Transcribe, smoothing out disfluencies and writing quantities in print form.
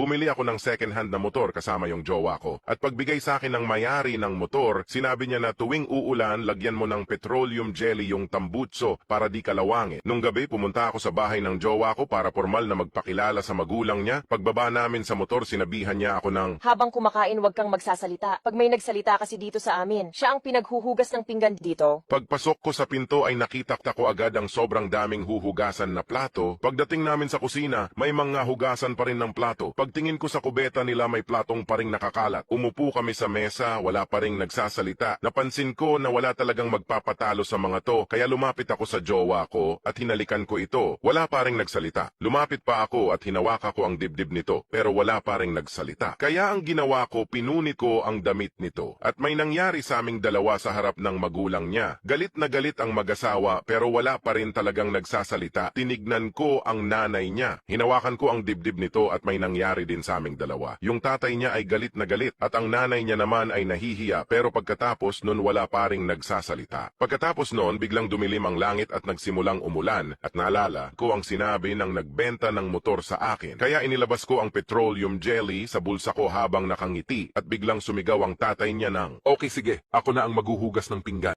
Bumili ako ng second-hand na motor kasama yung jowa ko. At pagbigay sa akin ng may-ari ng motor, sinabi niya na tuwing uulan, lagyan mo ng petroleum jelly yung tambutso para di kalawangin. Nung gabi, pumunta ako sa bahay ng jowa ko para formal na magpakilala sa magulang niya. Pagbaba namin sa motor, sinabihan niya ako ng, Habang kumakain, huwag kang magsasalita. Pag may nagsalita kasi dito sa amin, siya ang pinaghuhugas ng pinggan dito. pagpasok ko sa pinto ay nakita ko agad ang sobrang daming huhugasan na plato. Pagdating namin sa kusina, may mga hugasan pa rin ng plato. Pagtingin ko sa kubeta nila, may platong pa ring nakakalat. Umupo kami sa mesa, wala pa ring nagsasalita. Napansin ko na wala talagang magpapatalo sa mga to, kaya lumapit ako sa jowa ko at hinalikan ko ito. Wala pa ring nagsalita. Lumapit pa ako at hinawaka ko ang dibdib nito, pero wala pa ring nagsalita. Kaya ang ginawa ko, pinuni ko ang damit nito. At may nangyari sa aming dalawa sa harap ng magulang niya. Galit na galit ang mag-asawa pero wala pa rin talagang nagsasalita. Tinignan ko ang nanay niya. Hinawakan ko ang dibdib nito at may nangyari din sa aming dalawa. Yung tatay niya ay galit na galit at ang nanay niya naman ay nahihiya pero pagkatapos nun wala pa ring nagsasalita. Pagkatapos nun biglang dumilim ang langit at nagsimulang umulan at naalala ko ang sinabi ng nagbenta ng motor sa akin. Kaya inilabas ko ang petroleum jelly sa bulsa ko habang nakangiti at biglang sumigaw ang tatay niya ng, "Okay sige, ako na ang maghuhugas ng pinggan."